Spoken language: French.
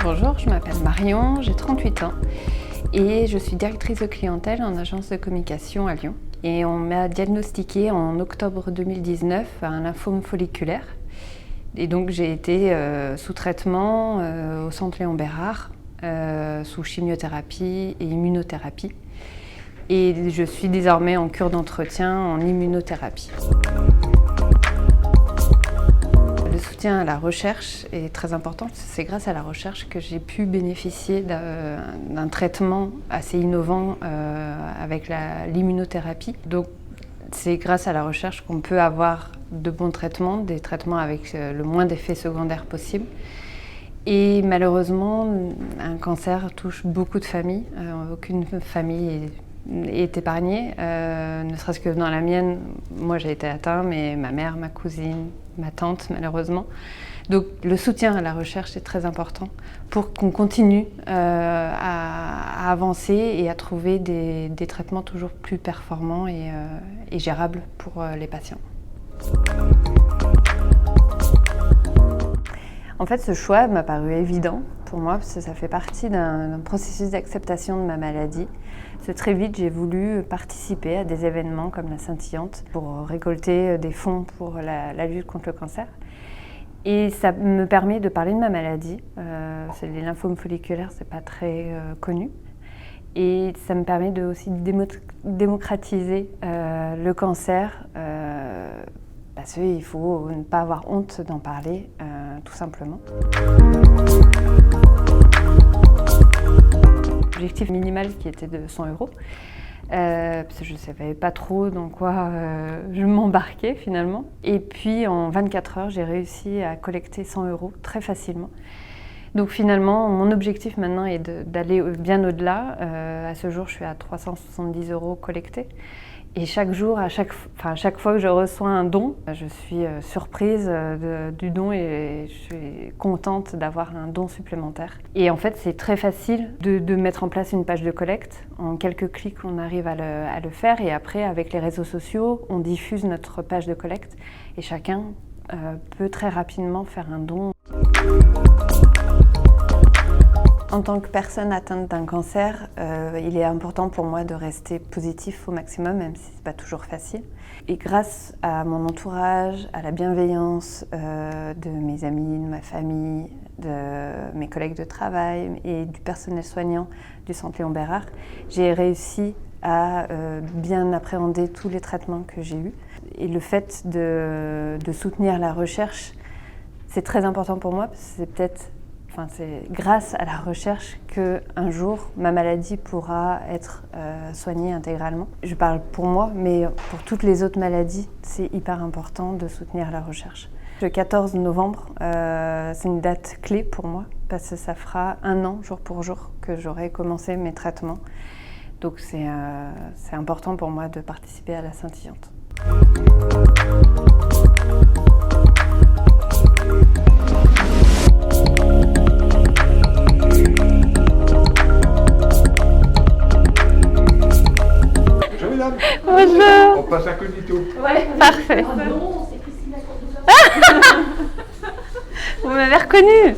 Bonjour, je m'appelle Marion, j'ai 38 ans et je suis directrice de clientèle en agence de communication à Lyon. Et on m'a diagnostiqué en octobre 2019 un lymphome folliculaire. Et donc j'ai été sous traitement au centre Léon Bérard, sous chimiothérapie et immunothérapie. Et je suis désormais en cure d'entretien en immunothérapie. Le soutien à la recherche est très important. C'est grâce à la recherche que j'ai pu bénéficier d'un traitement assez innovant avec l'immunothérapie. Donc c'est grâce à la recherche qu'on peut avoir de bons traitements, des traitements avec le moins d'effets secondaires possible. Et malheureusement, un cancer touche beaucoup de familles. Aucune famille est épargnée, ne serait-ce que dans la mienne, moi j'ai été atteinte, mais ma mère, ma cousine, ma tante malheureusement. Donc le soutien à la recherche est très important pour qu'on continue à avancer et à trouver des traitements toujours plus performants et gérables pour les patients. En fait, ce choix m'a paru évident pour moi parce que ça fait partie d'un processus d'acceptation de ma maladie. Très vite, j'ai voulu participer à des événements comme la Scintillante pour récolter des fonds pour la lutte contre le cancer. Et ça me permet de parler de ma maladie. Les lymphomes folliculaires, c'est pas très connu. Et ça me permet aussi de démocratiser le cancer parce qu'il faut ne pas avoir honte d'en parler, tout simplement. L'objectif minimal qui était de 100 €, parce que je ne savais pas trop dans quoi je m'embarquais finalement. Et puis en 24 heures, j'ai réussi à collecter 100 € très facilement. Donc finalement, mon objectif maintenant est d'aller bien au-delà. À ce jour, je suis à 370 € collectés. Et chaque jour, à chaque fois que je reçois un don, je suis surprise du don et je suis contente d'avoir un don supplémentaire. Et en fait, c'est très facile de mettre en place une page de collecte. En quelques clics, on arrive à le faire. Et après, avec les réseaux sociaux, on diffuse notre page de collecte. Et chacun peut très rapidement faire un don. En tant que personne atteinte d'un cancer, il est important pour moi de rester positif au maximum, même si ce n'est pas toujours facile. Et grâce à mon entourage, à la bienveillance de mes amis, de ma famille, de mes collègues de travail et du personnel soignant du centre Léon Bérard, j'ai réussi à bien appréhender tous les traitements que j'ai eus. Et le fait de soutenir la recherche, c'est très important pour moi, parce que c'est grâce à la recherche qu'un jour, ma maladie pourra être soignée intégralement. Je parle pour moi, mais pour toutes les autres maladies, c'est hyper important de soutenir la recherche. Le 14 novembre, c'est une date clé pour moi, parce que ça fera 1 an, jour pour jour, que j'aurai commencé mes traitements. Donc c'est important pour moi de participer à la Scintillante. Bonjour. On passe incognito. Ouais, parfait. Vous m'avez reconnue.